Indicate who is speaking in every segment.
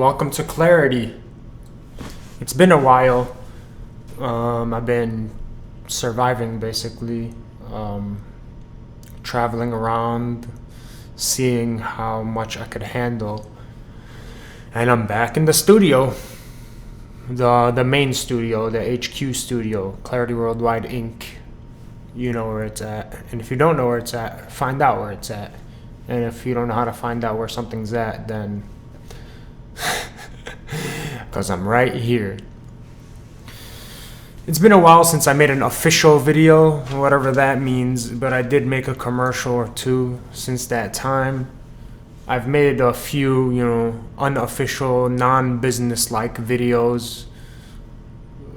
Speaker 1: Welcome to Clarity. It's been a while. I've been surviving basically, traveling around, seeing how much I could handle. And I'm back in the studio, the main studio, the HQ studio, Clarity WorldWide Inc. You know where it's at. And if you don't know where it's at, find out where it's at. And if you don't know how to find out where something's at, then because I'm right here. It's been a while since I made an official video, whatever that means, but I did make a commercial or two since that time. I've made a few, unofficial, non-business-like videos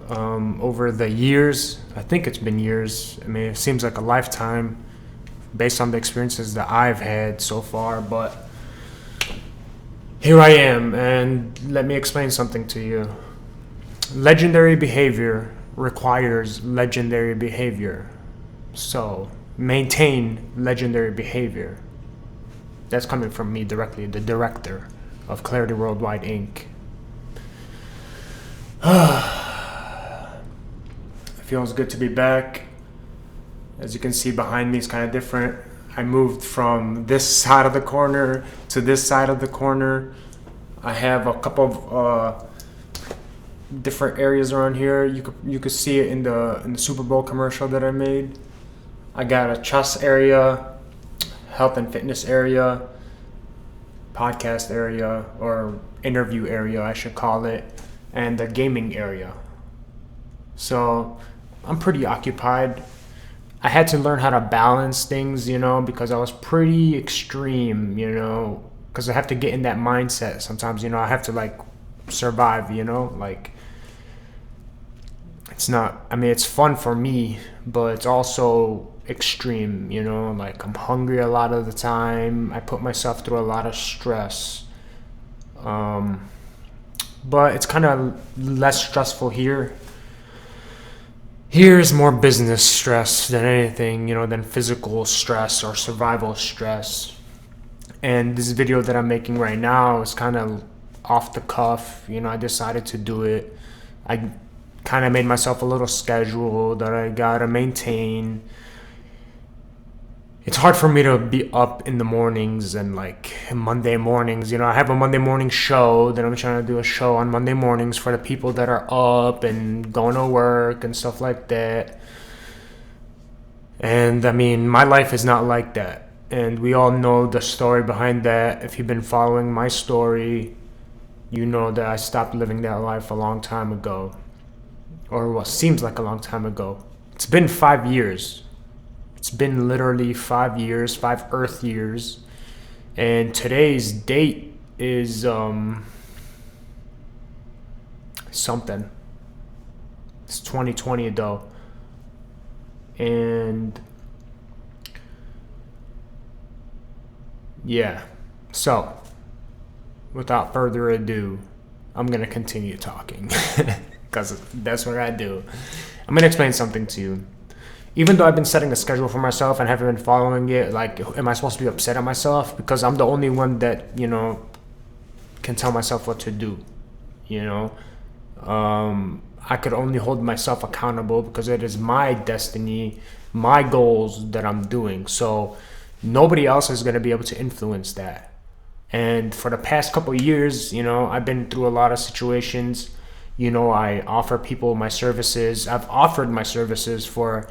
Speaker 1: over the years. I think it's been years. I mean, it seems like a lifetime based on the experiences that I've had so far, but here I am, and let me explain something to you. Legendary behavior requires legendary behavior. So, maintain legendary behavior. That's coming from me directly, the director of Clarity WorldWide Inc. It feels good to be back. As you can see behind me, it's kind of different. I moved from this side of the corner to this side of the corner. I have a couple of different areas around here. You could see it in the Super Bowl commercial that I made. I got a chess area, health and fitness area, podcast area, or interview area I should call it, and the gaming area. So I'm pretty occupied. I had to learn how to balance things, because I was pretty extreme, because I have to get in that mindset sometimes, I have to survive, it's fun for me, but it's also extreme, I'm hungry a lot of the time. I put myself through a lot of stress. But it's kind of less stressful here. Here's more business stress than anything, than physical stress or survival stress. And this video that I'm making right now is kind of off the cuff. I decided to do it. I kind of made myself a little schedule that I gotta maintain. It's hard for me to be up in the mornings and Monday mornings. I have a Monday morning show. Then I'm trying to do a show on Monday mornings for the people that are up and going to work and stuff like that. And my life is not like that. And we all know the story behind that. If you've been following my story, you know that I stopped living that life a long time ago. Or what seems like a long time ago. It's been 5 years. It's been literally 5 years, 5 Earth years. And today's date is something. It's 2020 though. And yeah. So, without further ado, I'm going to continue talking. Because that's what I do. I'm going to explain something to you. Even though I've been setting a schedule for myself and haven't been following it, am I supposed to be upset at myself? Because I'm the only one that, can tell myself what to do, I could only hold myself accountable because it is my destiny, my goals that I'm doing. So nobody else is going to be able to influence that. And for the past couple of years, I've been through a lot of situations. I offer people my services. I've offered my services for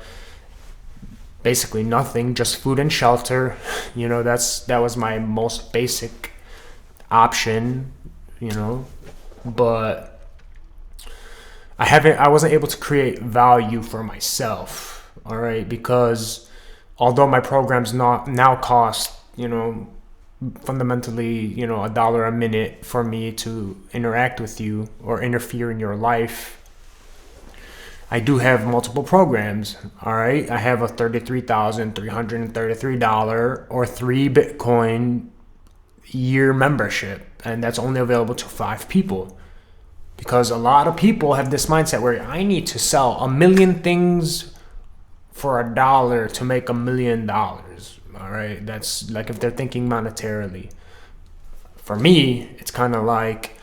Speaker 1: basically nothing, just food and shelter. That was my most basic option, but I wasn't able to create value for myself, all right, because although my programs now cost, fundamentally, $1 a minute for me to interact with you or interfere in your life, I do have multiple programs, all right? I have a $33,333 or 3 Bitcoin year membership, and that's only available to 5 people. Because a lot of people have this mindset where I need to sell 1 million things for $1 to make $1 million, all right? That's if they're thinking monetarily. For me, it's kind of like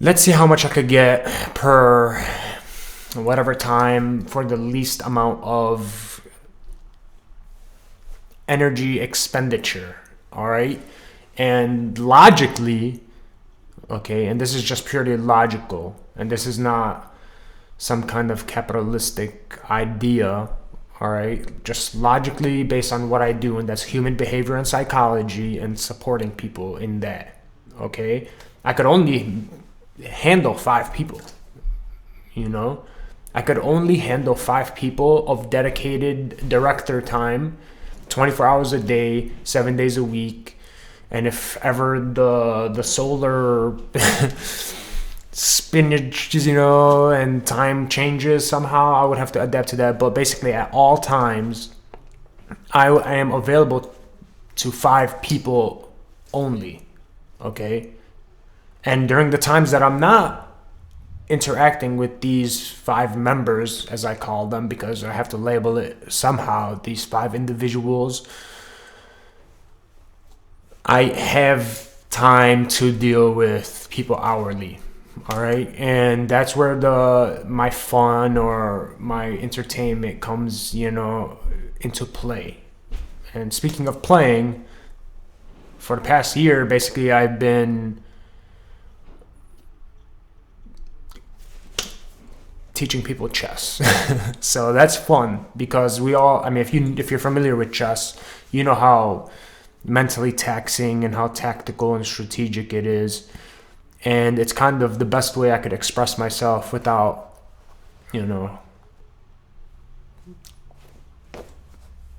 Speaker 1: let's see how much I could get per whatever time for the least amount of energy expenditure. All right. And logically, okay, and this is just purely logical, and this is not some kind of capitalistic idea, all right, just logically based on what I do, and that's human behavior and psychology and supporting people in that, okay? I could only handle 5 people, you know? I could only handle 5 people of dedicated director time, 24 hours a day, 7 days a week. And if ever the solar spinach, and time changes somehow, I would have to adapt to that. But basically, at all times, I am available to 5 people only, okay? And during the times that I'm not interacting with these 5 members, as I call them, because I have to label it somehow, these 5 individuals, I have time to deal with people hourly, all right? And that's where my fun or my entertainment comes, into play. And speaking of playing, for the past year, basically, I've been teaching people chess. So that's fun because if you're familiar with chess, you know how mentally taxing and how tactical and strategic it is, and it's kind of the best way I could express myself without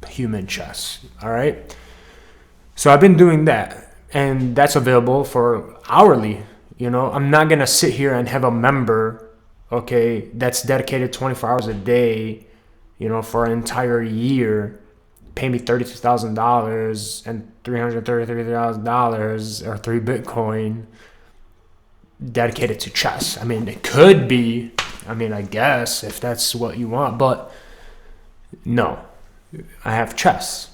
Speaker 1: human chess. All right, so I've been doing that, and that's available for hourly. I'm not gonna sit here and have a member, okay, that's dedicated 24 hours a day, for an entire year, pay me $32,000 and $333,000 or 3 Bitcoin dedicated to chess. I mean, it could be, I guess, if that's what you want, but no, I have chess.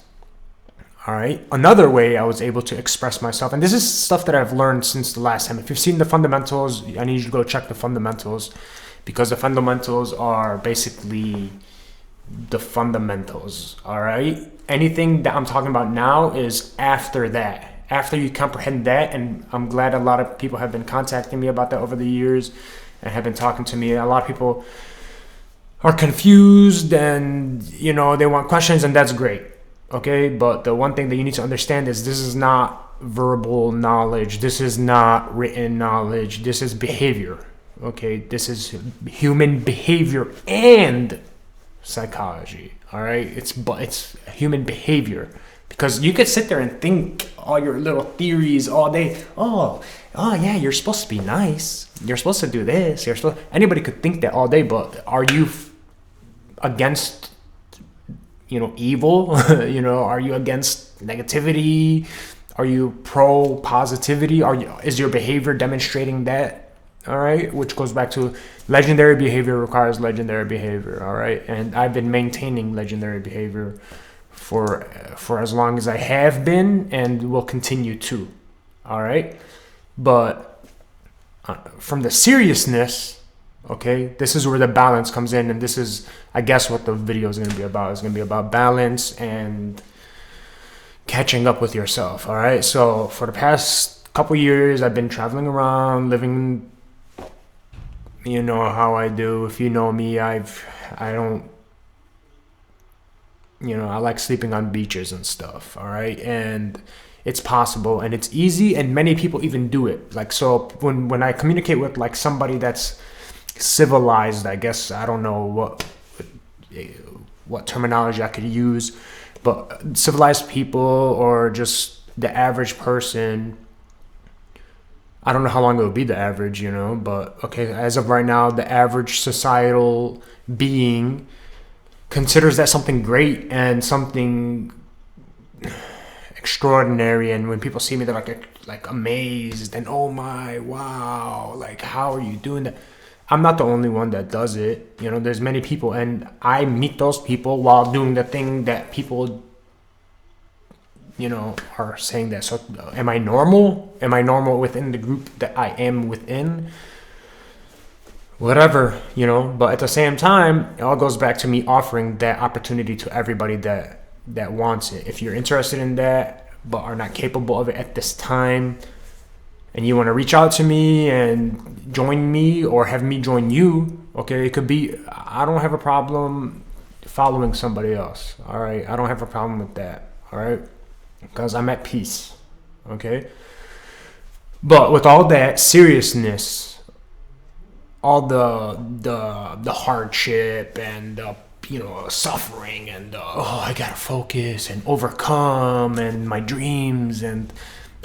Speaker 1: All right. Another way I was able to express myself, and this is stuff that I've learned since the last time. If you've seen the fundamentals, I need you to go check the fundamentals, because the fundamentals are basically the fundamentals. All right. Anything that I'm talking about now is after that. After you comprehend that, and I'm glad a lot of people have been contacting me about that over the years and have been talking to me. A lot of people are confused and, they want questions, and that's great. Okay, but the one thing that you need to understand is this is not verbal knowledge. This is not written knowledge. This is behavior. Okay, this is human behavior and psychology. All right, it's human behavior, because you could sit there and think all your little theories all day. Oh yeah, you're supposed to be nice. You're supposed to do this. Anybody could think that all day, but are you against evil? Are you against negativity? Are you pro positivity? Is your behavior demonstrating that? All right, which goes back to legendary behavior requires legendary behavior. All right, and I've been maintaining legendary behavior for as long as I have been, and will continue to. All right, but from the seriousness, okay, this is where the balance comes in, and this is, I guess, what the video is going to be about. It's going to be about balance and catching up with yourself. All right, so for the past couple years, I've been traveling around, living. You know how I do. If you know me, I like sleeping on beaches and stuff. All right, and it's possible and it's easy, and many people even do it. Like, so when I communicate with like somebody that's civilized, I guess, I don't know what terminology I could use, but civilized people or just the average person, I don't know how long it will be the average, but okay, as of right now, the average societal being considers that something great and something extraordinary. And when people see me, they're like amazed and, oh my, wow, like, how are you doing that? I'm not the only one that does it. There's many people, and I meet those people while doing the thing that people are saying that. So am I normal? Am I normal within the group that I am within? whatever, but at the same time, it all goes back to me offering that opportunity to everybody that wants it. If you're interested in that but are not capable of it at this time, and you want to reach out to me and join me or have me join you, okay, it could be, I don't have a problem following somebody else, all right? I don't have a problem with that, all right? Because I'm at peace, okay? But with all that seriousness, all the hardship and the suffering and I gotta focus and overcome and my dreams and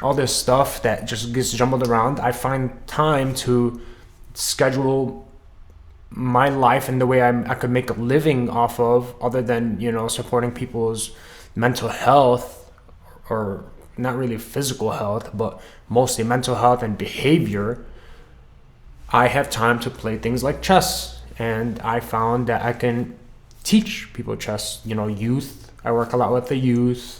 Speaker 1: all this stuff that just gets jumbled around, I find time to schedule my life in the way I could make a living off of, other than supporting people's mental health, or not really physical health, but mostly mental health and behavior. I have time to play things like chess, and I found that I can teach people chess. Youth, I work a lot with the youth,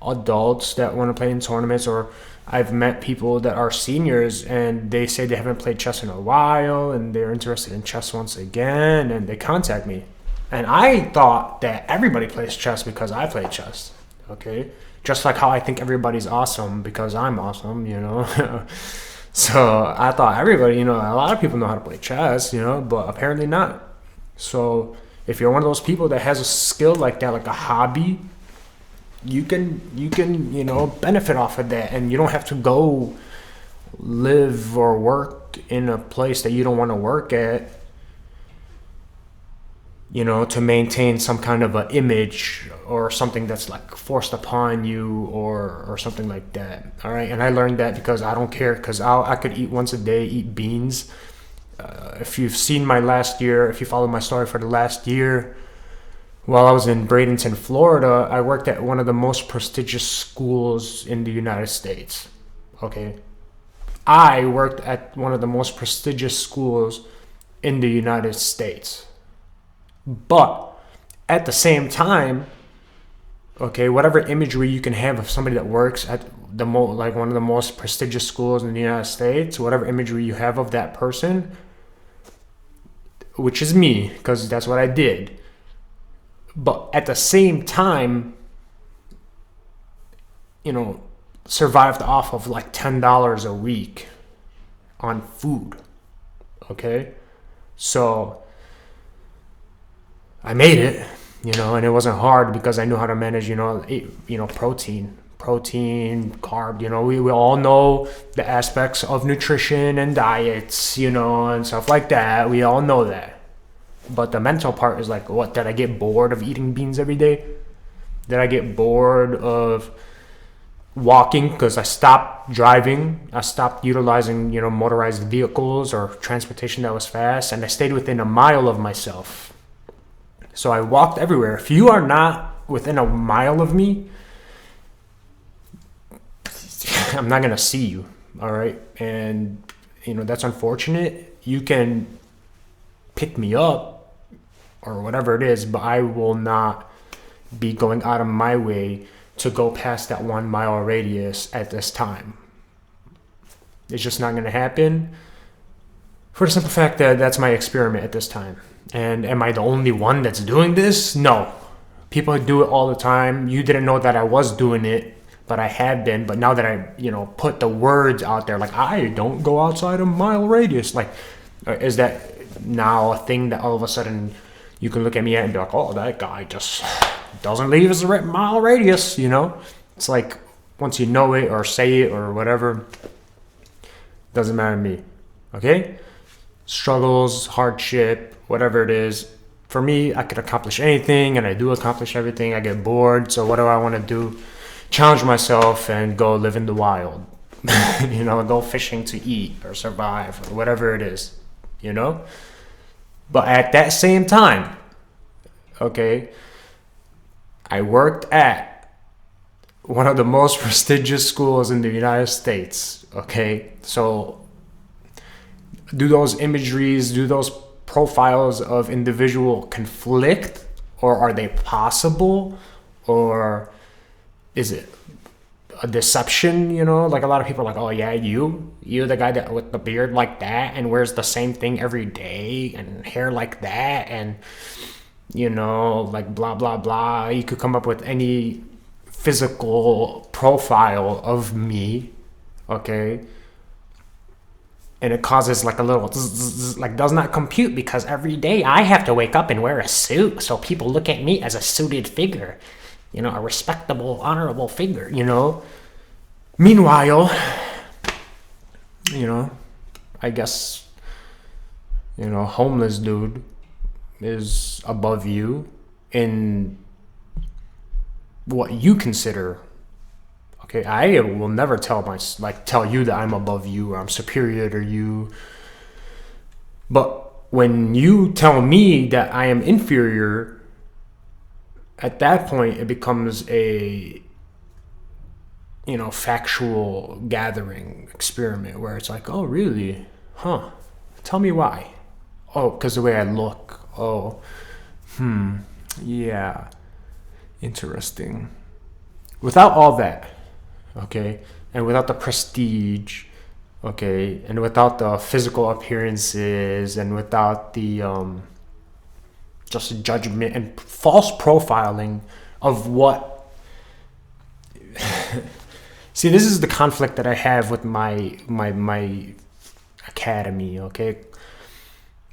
Speaker 1: adults that want to play in tournaments, or I've met people that are seniors and they say they haven't played chess in a while and they're interested in chess once again, and they contact me. And I thought that everybody plays chess because I play chess, okay? Just like how I think everybody's awesome because I'm awesome, So I thought everybody, a lot of people know how to play chess, but apparently not. So if you're one of those people that has a skill like that, like a hobby, you can benefit off of that, and you don't have to go live or work in a place that you don't want to work at, to maintain some kind of an image or something that's like forced upon you or something like that. All right. And I learned that because I don't care, because I could eat once a day, eat beans. If you've seen my last year, if you follow my story for the last year, while I was in Bradenton, Florida, I worked at one of the most prestigious schools in the United States. Okay. I worked at one of the most prestigious schools in the United States. But at the same time, okay, whatever imagery you can have of somebody that works at like one of the most prestigious schools in the United States, whatever imagery you have of that person, which is me, because that's what I did. But at the same time, survived off of like $10 a week on food. Okay? So I made it, and it wasn't hard because I knew how to manage, protein, carb, we all know the aspects of nutrition and diets, and stuff like that. We all know that. But the mental part is like, what, did I get bored of eating beans every day? Did I get bored of walking because I stopped driving? I stopped utilizing, motorized vehicles or transportation that was fast, and I stayed within a mile of myself. So I walked everywhere. If you are not within a mile of me, I'm not going to see you, all right? And, that's unfortunate. You can pick me up or whatever it is, but I will not be going out of my way to go past that 1 mile radius at this time. It's just not going to happen, for the simple fact that that's my experiment at this time. And am I the only one that's doing this? No. People do it all the time. You didn't know that I was doing it, but I have been. But now that I, put the words out there, like, I don't go outside a mile radius, like, is that now a thing that all of a sudden you can look at me and be like, oh, that guy just doesn't leave his mile radius, It's like, once you know it or say it or whatever, doesn't matter to me, okay? Struggles, hardship, whatever it is, for me, I could accomplish anything, and I do accomplish everything. I get bored, so what do I want to do? Challenge myself and go live in the wild, go fishing to eat or survive or whatever it is, But at that same time, okay, I worked at one of the most prestigious schools in the United States, okay? So do those imageries, do those profiles of individual conflict, or are they possible, or is it a deception, you know? Like a lot of people are like, oh yeah, you the guy that with the beard like that and wears the same thing every day and hair like that and, you know, like blah, blah, blah. You could come up with any physical profile of me, okay? And it causes like a little like does not compute because every day I have to wake up and wear a suit so people look at me as a suited figure, you know, a respectable, honorable figure, you know. Meanwhile, you know, I guess, you know, homeless dude is above you in what you consider. Okay, I will never tell you that I'm above you or I'm superior to you. But when you tell me that I am inferior, at that point it becomes a, you know, factual gathering experiment where it's like, oh really? Huh. Tell me why. Oh, because the way I look. Oh. Yeah. Interesting. Without all that, okay, and without the prestige, okay, and without the physical appearances, and without the just judgment and false profiling of what. See, this is the conflict that I have with my academy. Okay,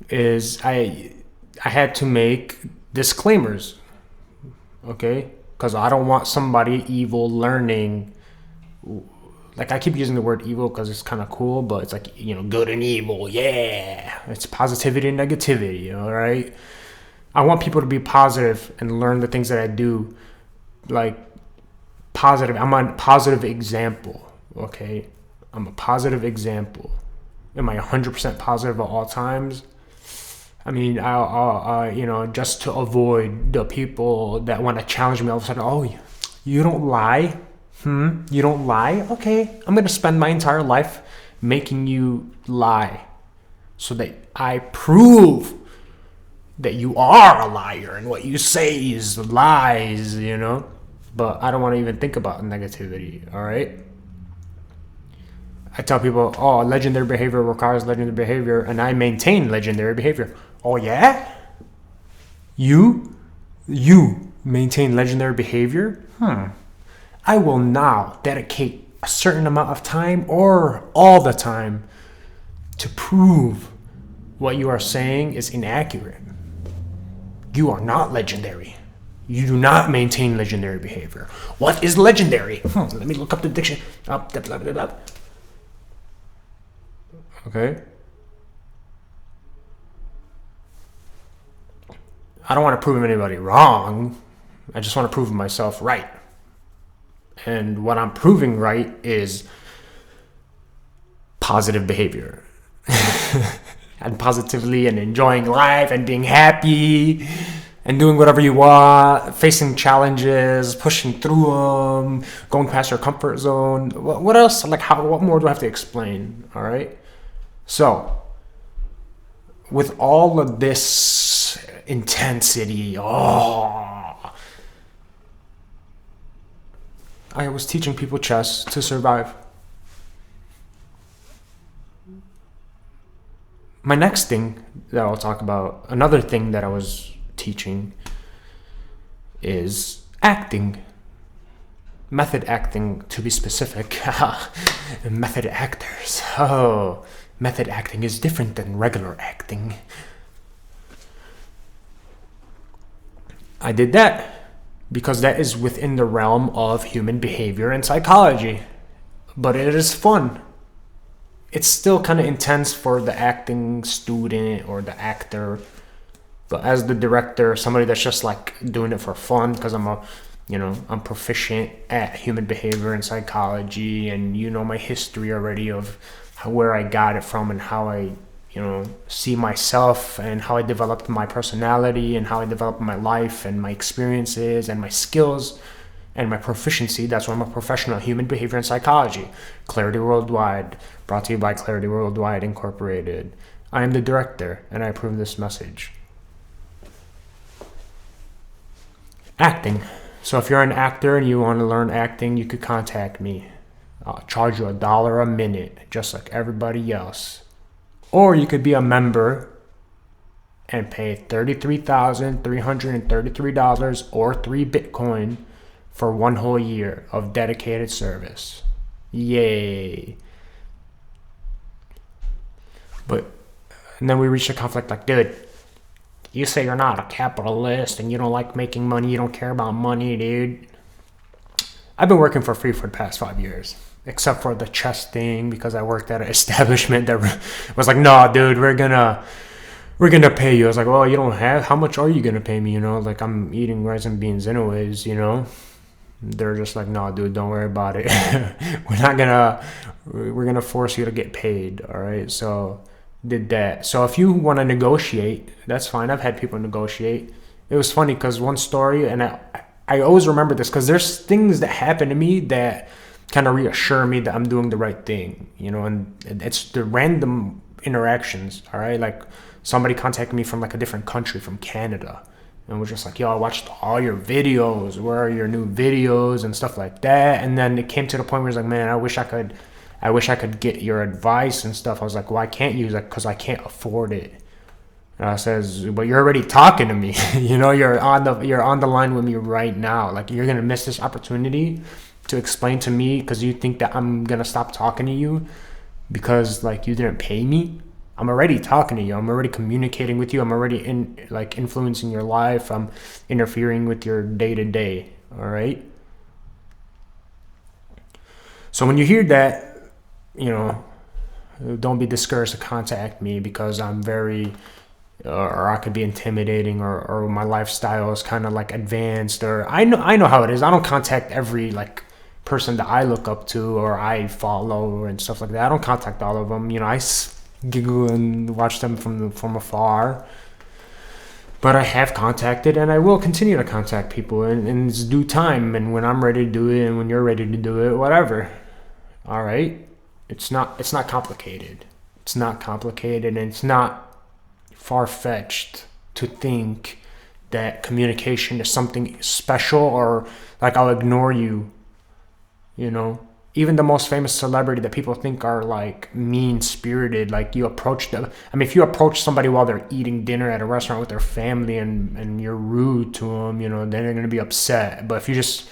Speaker 1: is I had to make disclaimers. Okay, because I don't want somebody evil learning. Like I keep using the word evil because it's kind of cool, but it's like, you know, good and evil. Yeah, it's positivity and negativity. All right. I want people to be positive and learn the things that I do, like positive. I'm a positive example. Okay, I'm a positive example. Am I 100% positive at all times? I mean, I'll you know, just to avoid the people that want to challenge me all of a sudden. Oh, you don't lie. You don't lie? Okay, I'm going to spend my entire life making you lie so that I prove that you are a liar and what you say is lies, you know? But I don't want to even think about negativity, all right? I tell people, oh, legendary behavior requires legendary behavior, and I maintain legendary behavior. Oh, yeah? You maintain legendary behavior? I will now dedicate a certain amount of time or all the time to prove what you are saying is inaccurate. You are not legendary. You do not maintain legendary behavior. What is legendary? Let me look up the dictionary. Okay. I don't want to prove anybody wrong. I just want to prove myself right. And what I'm proving right is positive behavior. And positively and enjoying life and being happy and doing whatever you want, facing challenges, pushing through them, going past your comfort zone. What else? Like, what more do I have to explain? All right. So, with all of this intensity, I was teaching people chess to survive. My next thing that I'll talk about, another thing that I was teaching, is acting. Method acting, to be specific. Method actors. Oh, method acting is different than regular acting. I did that because that is within the realm of human behavior and psychology. But it is fun. It's still kind of intense for the acting student or the actor. But as the director, somebody that's just like doing it for fun, because I'm proficient at human behavior and psychology, and you know my history already of where I got it from and how I, see myself and how I developed my personality and how I developed my life and my experiences and my skills and my proficiency. That's why I'm a professional in human behavior and psychology. Clarity Worldwide, brought to you by Clarity Worldwide Incorporated. I am the director and I approve this message. Acting. So if you're an actor and you want to learn acting, you could contact me. I'll charge you $1 a minute, just like everybody else. Or you could be a member and pay $33,333 or 3 Bitcoin for 1 whole year of dedicated service. Yay. And then we reached a conflict like, dude, you say you're not a capitalist and you don't like making money, you don't care about money, dude. I've been working for free for the past 5 years, except for the chess thing, because I worked at an establishment that was like, no, dude, we're gonna pay you. I was like, well, you don't have, how much are you gonna pay me? Like I'm eating rice and beans anyways, They're just like, no, dude, don't worry about it. We're gonna force you to get paid. All right. So did that. So if you want to negotiate, that's fine. I've had people negotiate. It was funny because one story, and I always remember this because there's things that happen to me that kind of reassure me that I'm doing the right thing, and it's the random interactions. All right. Like somebody contacted me from like a different country, from Canada. And we're just like, yo, I watched all your videos. Where are your new videos and stuff like that? And then it came to the point where it's like, man, I wish I could get your advice and stuff. I was like, why can't you? He's like, because I can't afford it. And I says, but you're already talking to me. You're on the line with me right now. Like you're gonna miss this opportunity to explain to me because you think that I'm gonna stop talking to you because like you didn't pay me. I'm already talking to you. I'm already communicating with you. I'm already influencing your life. I'm interfering with your day-to-day. All right. So when you hear that, don't be discouraged to contact me because I'm very, or I could be intimidating, or my lifestyle is kind of like advanced, or I know how it is. I don't contact every like person that I look up to or I follow and stuff like that. I don't contact all of them. I giggle and watch them from afar, but I have contacted and I will continue to contact people in its due time, and when I'm ready to do it and when you're ready to do it, whatever. All right. It's not complicated. It's not complicated, and it's not far-fetched to think that communication is something special or like I'll ignore you. Even the most famous celebrity that people think are like mean-spirited, like you approach them. I mean, if you approach somebody while they're eating dinner at a restaurant with their family and you're rude to them, then they're going to be upset. But if you just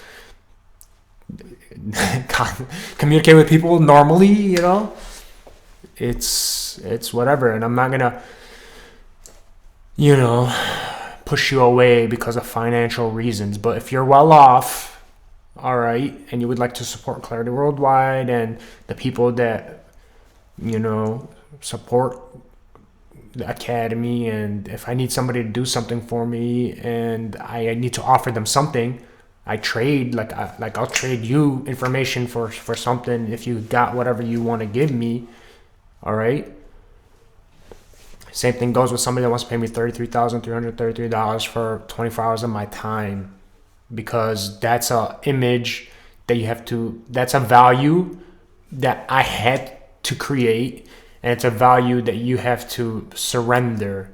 Speaker 1: communicate with people normally, it's whatever. And I'm not going to, push you away because of financial reasons. But if you're well off, all right, and you would like to support Clarity Worldwide and the people that, support the Academy, and if I need somebody to do something for me and I need to offer them something, I trade, I'll trade you information for something if you got whatever you want to give me, all right? Same thing goes with somebody that wants to pay me $33,333 for 24 hours of my time. Because that's a image that that's a value that I had to create, and it's a value that you have to surrender,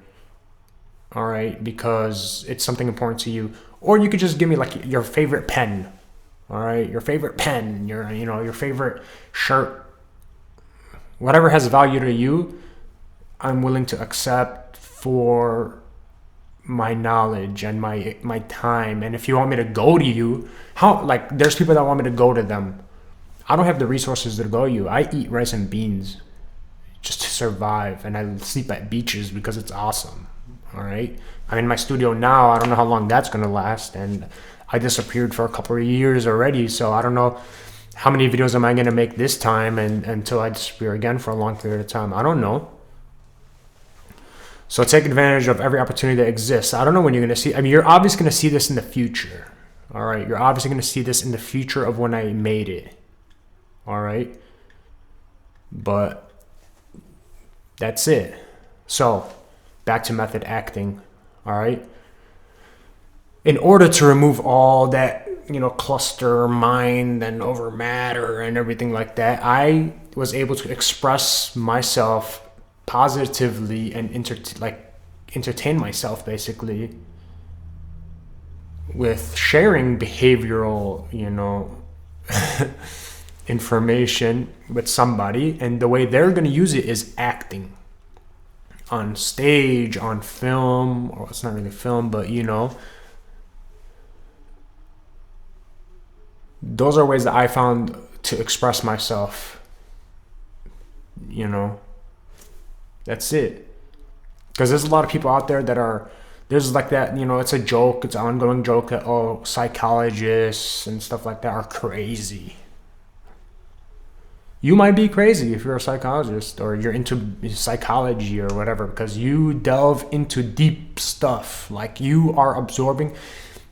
Speaker 1: all right, because it's something important to you. Or you could just give me like your favorite pen, all right, your favorite pen, your favorite shirt, whatever has value to you, I'm willing to accept for my knowledge and my time. And if you want me to go to you, there's people that want me to go to them. I don't have the resources to go to you. I eat rice and beans just to survive, and I sleep at beaches because it's awesome. All right, I'm in my studio now. I don't know how long that's gonna last, and I disappeared for a couple of years already, so I don't know how many videos am I gonna make this time and until I disappear again for a long period of time. I don't know. So take advantage of every opportunity that exists. I don't know when you're going to see. I mean, you're obviously going to see this in the future. All right. You're obviously going to see this in the future of when I made it. All right. But that's it. So back to method acting. All right. In order to remove all that, cluster mind and over matter and everything like that, I was able to express myself positively and entertain myself basically with sharing behavioral, information with somebody, and the way they're going to use it is acting on stage, on film, or it's not really film, but those are ways that I found to express myself. That's it. Because there's a lot of people out there that are, there's like that, it's a joke, it's an ongoing joke that, psychologists and stuff like that are crazy. You might be crazy if you're a psychologist or you're into psychology or whatever, because you delve into deep stuff. Like, you are absorbing,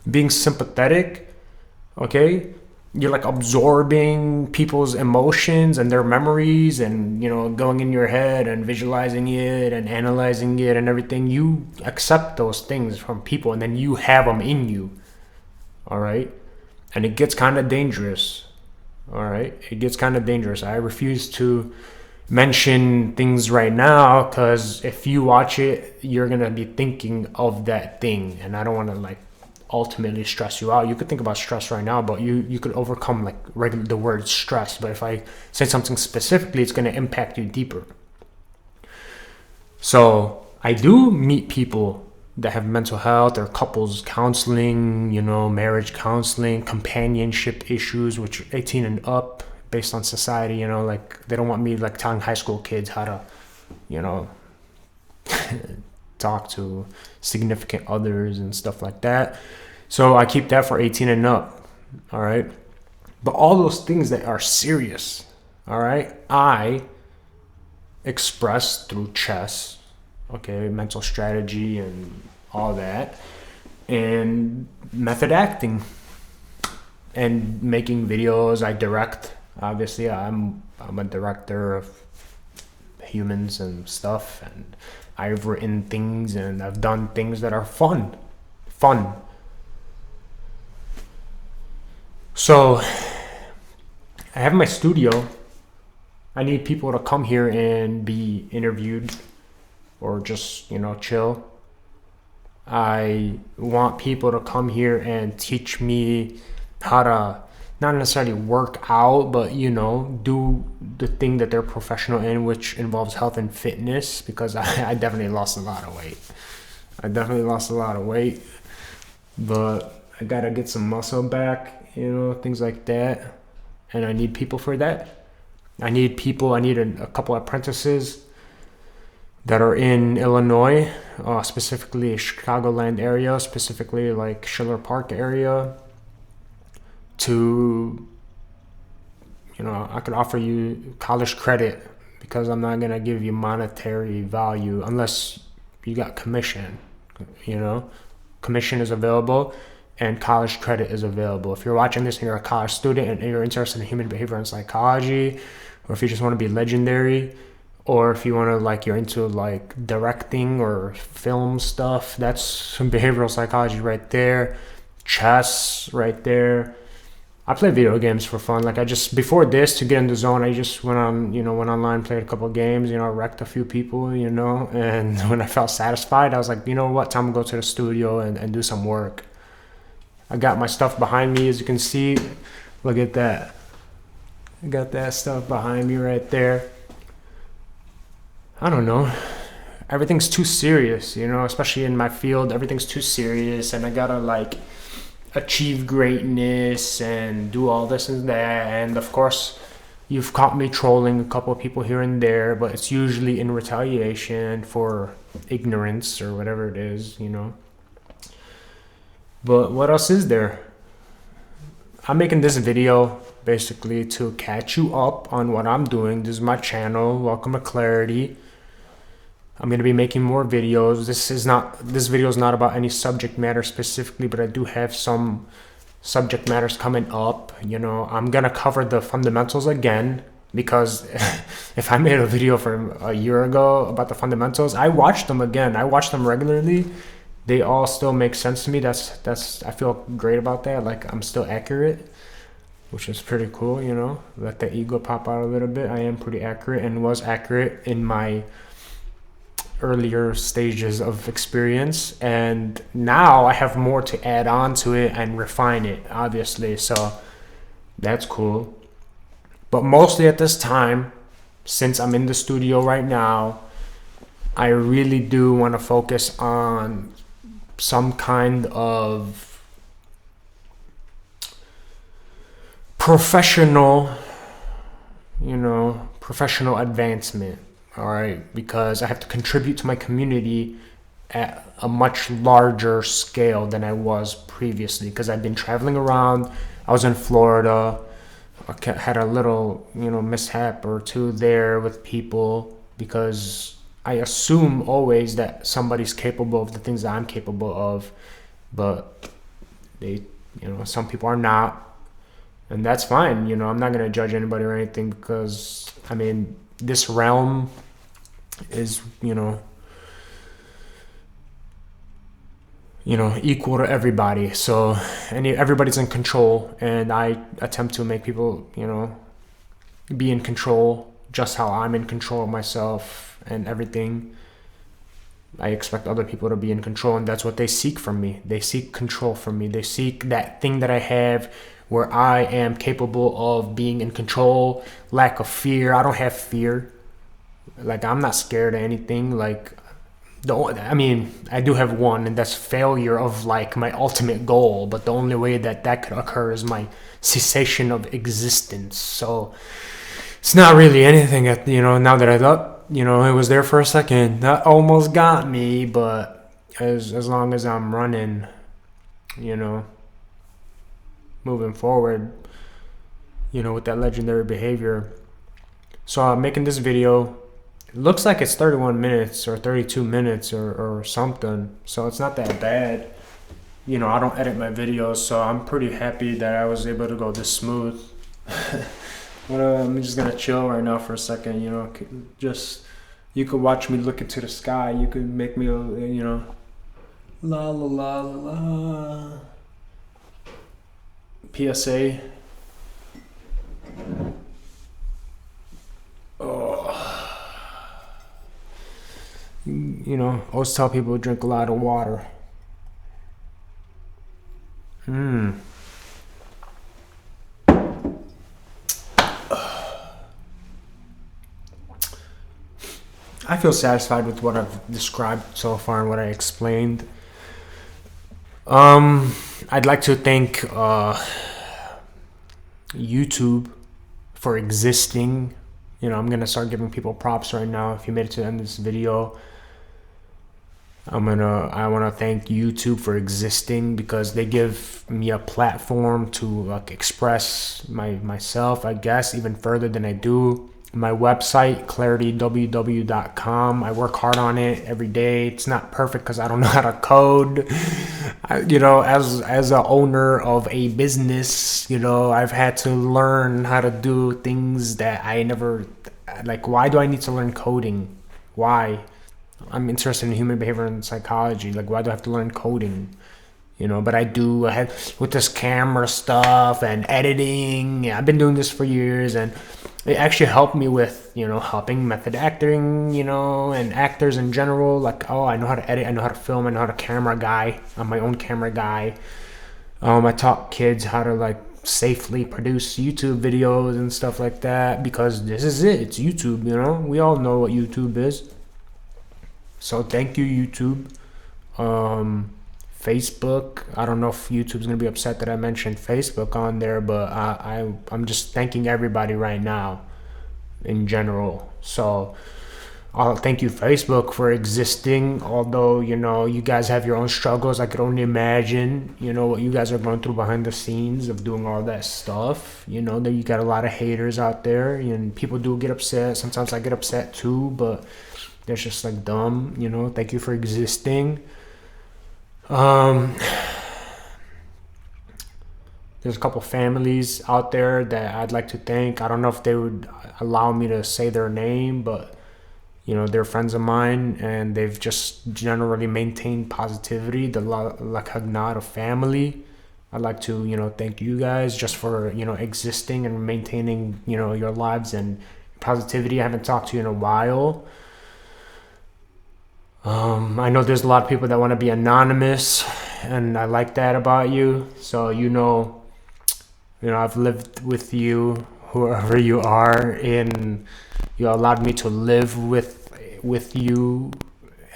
Speaker 1: being sympathetic, okay? You're like absorbing people's emotions and their memories and, going in your head and visualizing it and analyzing it and everything. You accept those things from people and then you have them in you. All right. And it gets kind of dangerous. All right. It gets kind of dangerous. I refuse to mention things right now because if you watch it, you're going to be thinking of that thing. And I don't want to ultimately stress you out. You could think about stress right now, but you could overcome the word stress. But if I say something specifically, it's going to impact you deeper. So I do meet people that have mental health or couples counseling, marriage counseling, companionship issues, which are 18 and up based on society, they don't want me telling high school kids how to, talk to significant others and stuff like that. So I keep that for 18 and up. All right. But all those things that are serious, all right, I express through chess, okay, mental strategy and all that, and method acting and making videos. I direct. Obviously, I'm a director of humans and stuff, and I've written things and I've done things that are fun. So I have my studio. I need people to come here and be interviewed or just, chill. I want people to come here and teach me how to not necessarily work out, but, do the thing that they're professional in, which involves health and fitness, because I definitely lost a lot of weight. But I got to get some muscle back, things like that. And I need people for that. I need a couple apprentices that are in Illinois, specifically Chicagoland area, specifically like Schiller Park area, to, I could offer you college credit, because I'm not going to give you monetary value unless you got commission. Commission is available and college credit is available. If you're watching this and you're a college student and you're interested in human behavior and psychology, or if you just want to be legendary, or if you want to you're into directing or film stuff, that's some behavioral psychology right there. Chess right there. I play video games for fun. Before this, to get in the zone, I just went online, played a couple of games, wrecked a few people, and when I felt satisfied, I was like, you know what, time to go to the studio and do some work. I got my stuff behind me, as you can see. Look at that. I got that stuff behind me right there. I don't know. Everything's too serious, especially in my field. Everything's too serious, and I gotta achieve greatness and do all this and that. And of course, you've caught me trolling a couple of people here and there, but it's usually in retaliation for ignorance or whatever it is, But what else is there? I'm making this video basically to catch you up on what I'm doing. This is my channel. Welcome to Clarity. I'm going to be making more videos. This video is not about any subject matter specifically, but I do have some subject matters coming up. I'm going to cover the fundamentals again, because if I made a video from a year ago about the fundamentals, I watched them again. I watch them regularly. They all still make sense to me. I feel great about that. I'm still accurate, which is pretty cool, Let the ego pop out a little bit. I am pretty accurate and was accurate in my earlier stages of experience, and now I have more to add on to it and refine it, obviously. So that's cool. But mostly at this time, since I'm in the studio right now, I really do want to focus on some kind of professional advancement. All right, because I have to contribute to my community at a much larger scale than I was previously, because I've been traveling around. I was in Florida. I had a little, mishap or two there with people, because I assume always that somebody's capable of the things that I'm capable of, but some people are not. And that's fine. I'm not going to judge anybody or anything, because, this realm is, equal to everybody. So everybody's in control, and I attempt to make people, be in control just how I'm in control of myself and everything. I expect other people to be in control, and that's what they seek from me. They seek control from me. They seek that thing that I have, where I am capable of being in control, lack of fear. I don't have fear. Like, I'm not scared of anything. Like, I do have one, and that's failure of like my ultimate goal. But the only way that could occur is my cessation of existence. So it's not really anything that, now that I thought, it was there for a second. That almost got me, but as long as I'm running, moving forward, with that legendary behavior. So I'm making this video. It looks like it's 31 minutes or 32 minutes or something. So it's not that bad. I don't edit my videos, so I'm pretty happy that I was able to go this smooth. I'm just gonna chill right now for a second, just, you could watch me look into the sky. You could make me, la la la la la. PSA. Always tell people to drink a lot of water. I feel satisfied with what I've described so far and what I explained. I'd like to thank YouTube for existing. I'm gonna start giving people props right now. If you made it to the end of this video, I want to thank YouTube for existing, because they give me a platform to like express myself, I guess, even further than I do. My website, clarityww.com. I work hard on it every day. It's not perfect because I don't know how to code. As a owner of a business, I've had to learn how to do things that I never, like, why do I need to learn coding? Why? I'm interested in human behavior and psychology. Like, why do I have to learn coding? But I do. I had with this camera stuff and editing. I've been doing this for years, and it actually helped me with, helping method acting, and actors in general. Like, I know how to edit, I know how to film, I know how to camera guy. I'm my own camera guy. I taught kids how to like safely produce YouTube videos and stuff like that, because this is it. It's YouTube, We all know what YouTube is. So thank you, YouTube. Facebook, I don't know if YouTube's gonna be upset that I mentioned Facebook on there, but I'm just thanking everybody right now in general. So I'll thank you, Facebook, for existing. Although, you guys have your own struggles. I could only imagine, what you guys are going through behind the scenes of doing all that stuff. That you got a lot of haters out there, and people do get upset. Sometimes I get upset too, but that's just like dumb. Thank you for existing. There's a couple families out there that I'd like to thank. I don't know if they would allow me to say their name, but they're friends of mine, and they've just generally maintained positivity. The Lakhagnar of family. I'd like to thank you guys just for existing and maintaining your lives and positivity. I haven't talked to you in a while. I know there's a lot of people that want to be anonymous, and I like that about you. So I've lived with you, whoever you are, and you allowed me to live with you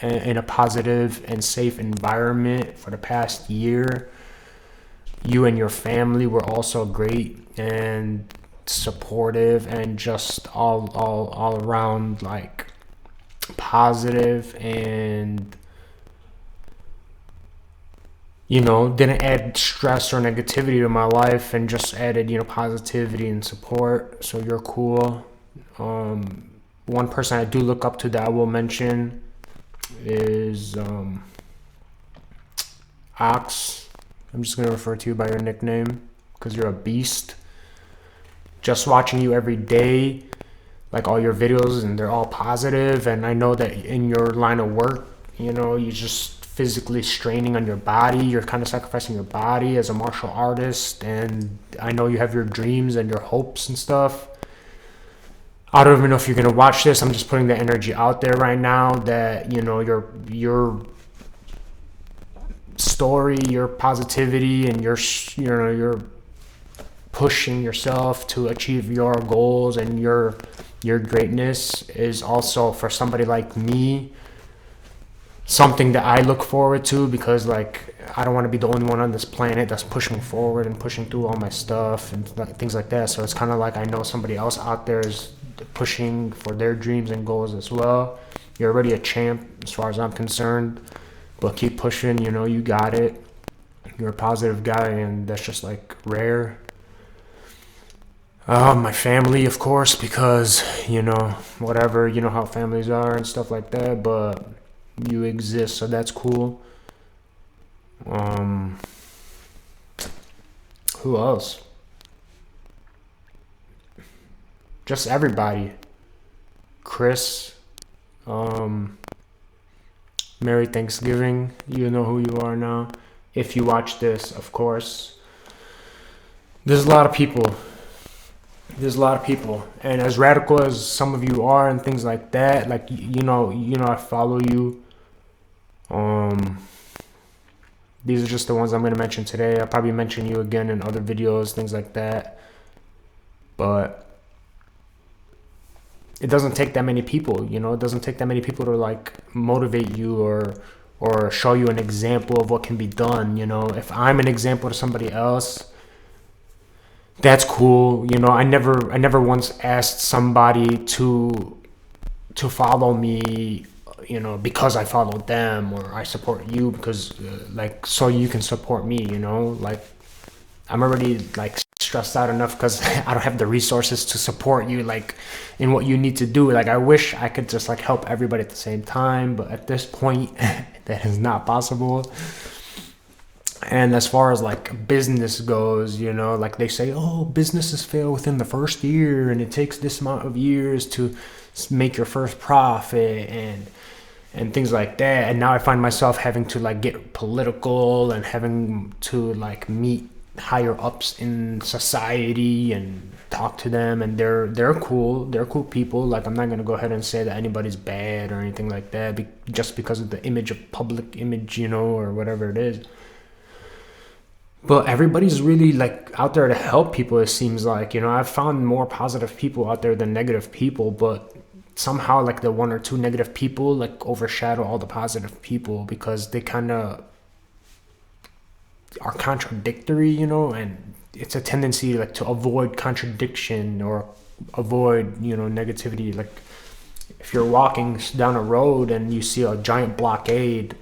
Speaker 1: in a positive and safe environment for the past year. You and your family were also great and supportive and just all around like positive, and didn't add stress or negativity to my life, and just added positivity and support. So you're cool. One person I do look up to that I will mention is Ox. I'm just going to refer to you by your nickname because you're a beast. Just watching you every day, like all your videos, and they're all positive. And I know that in your line of work, you're just physically straining on your body. You're kind of sacrificing your body as a martial artist. And I know you have your dreams and your hopes and stuff. I don't even know if you're going to watch this. I'm just putting the energy out there right now that, your story, your positivity, and you're pushing yourself to achieve your goals, and your greatness is also, for somebody like me, something that I look forward to, because like I don't want to be the only one on this planet that's pushing forward and pushing through all my stuff and things like that. So it's kind of like I know somebody else out there is pushing for their dreams and goals as well. You're already a champ as far as I'm concerned, but keep pushing. You got it. You're a positive guy, and that's just like rare. My family, of course, because whatever, how families are and stuff like that, but you exist, so that's cool. Who else? Just everybody. Chris, Merry Thanksgiving. You know who you are now. If you watch this, of course. There's a lot of people, and as radical as some of you are and things like that, like I follow you. These are just the ones I'm going to mention today. I'll probably mention you again in other videos, things like that, but it doesn't take that many people. It doesn't take that many people to like motivate you or show you an example of what can be done. If I'm an example to somebody else, that's cool. I never once asked somebody to follow me, because I followed them, or I support you because so you can support me. Like I'm already like stressed out enough because I don't have the resources to support you like in what you need to do. Like I wish I could just like help everybody at the same time, but at this point that is not possible. And as far as like business goes, like they say, oh, businesses fail within the first year, and it takes this amount of years to make your first profit and things like that. And now I find myself having to like get political and having to like meet higher ups in society and talk to them, and they're cool people. Like I'm not gonna go ahead and say that anybody's bad or anything like that just because of the image of public image, or whatever it is. But everybody's really like out there to help people, it seems like. I've found more positive people out there than negative people, but somehow like the one or two negative people like overshadow all the positive people because they kind of are contradictory, and it's a tendency like to avoid contradiction or avoid negativity. Like if you're walking down a road and you see a giant blockade,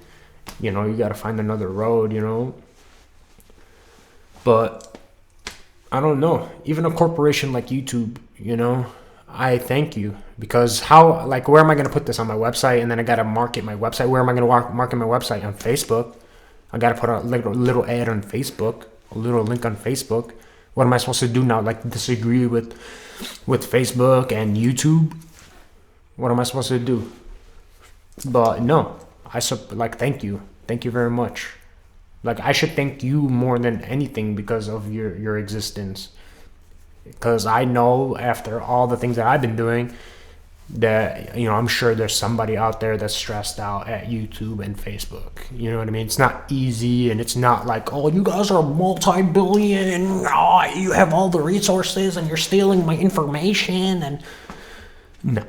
Speaker 1: you got to find another road. But I don't know, even a corporation like YouTube, I thank you, because where am I going to put this on my website? And then I got to market my website. Where am I going to market my website? On Facebook. I got to put a little ad on Facebook, a little link on Facebook. What am I supposed to do now? Like disagree with Facebook and YouTube? What am I supposed to do? But no, thank you. Thank you very much. Like I should thank you more than anything because of your existence. Because I know after all the things that I've been doing, that, you know, I'm sure there's somebody out there that's stressed out at YouTube and Facebook. You know what I mean? It's not easy, and it's not like, oh, you guys are multi-billion, oh, you have all the resources and you're stealing my information. And no.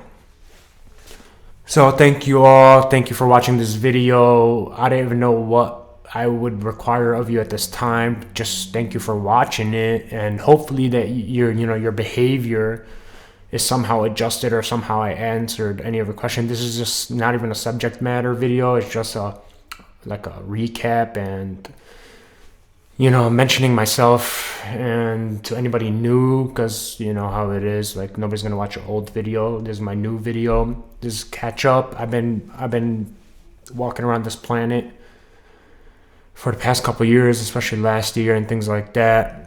Speaker 1: So thank you all. Thank you for watching this video. I don't even know what I would require of you at this time. Just thank you for watching it, and hopefully that your behavior is somehow adjusted, or somehow I answered any of your questions. This is just not even a subject matter video. It's just like a recap, and, you know, mentioning myself, and to anybody new, because you know how it is, like, nobody's gonna watch an old video. This is my new video. This is catch up. I've been walking around this planet for the past couple years, especially last year and things like that.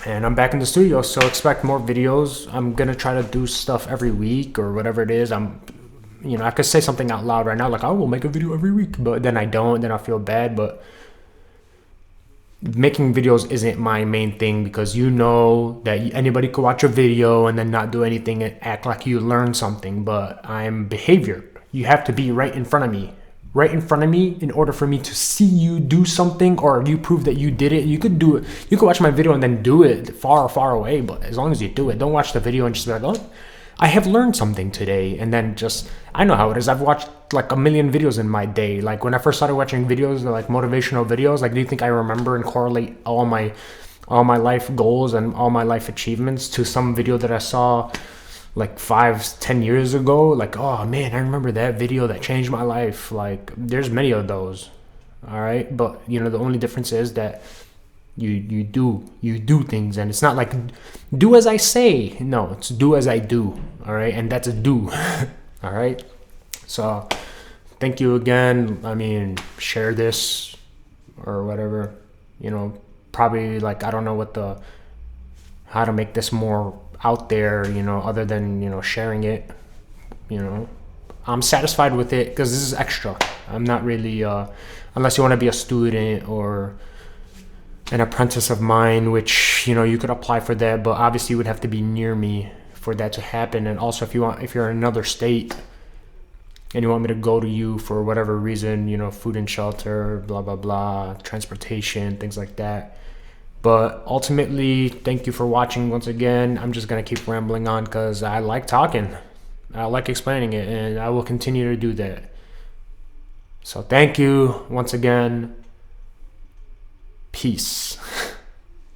Speaker 1: And I'm back in the studio, so expect more videos. I'm gonna try to do stuff every week or whatever it is. You know, I could say something out loud right now, like I will make a video every week, but then I don't, then I feel bad. But making videos isn't my main thing, because you know that anybody could watch a video and then not do anything and act like you learned something. But I'm behavior. You have to be right in front of me. Right in front of me in order for me to see you do something, or you prove that you did it. You could do it. You could watch my video and then do it far away, but as long as you do it, don't watch the video and just be like, oh, I have learned something today. And then just, I know how it is. I've watched like a million videos in my day. Like when I first started watching videos, like motivational videos, like, do you think I remember and correlate all my life goals and all my life achievements to some video that I saw like 5-10 years ago? Like, oh man, I remember that video that changed my life. Like, there's many of those. All right, but you know, the only difference is that you do things, and it's not like do as I say. No, it's do as I do. All right, and that's a do. All right, so thank you again. I mean, share this or whatever, you know. Probably, like, I don't know how to make this more out there, you know, other than, you know, sharing it. You know, I'm satisfied with it because this is extra. I'm not really unless you want to be a student or an apprentice of mine, which, you know, you could apply for that, but obviously you would have to be near me for that to happen. And also, if you're in another state and you want me to go to you for whatever reason, you know, food and shelter, blah blah blah, transportation, things like that. But ultimately, thank you for watching once again. I'm just going to keep rambling on because I like talking. I like explaining it, and I will continue to do that. So thank you once again. Peace.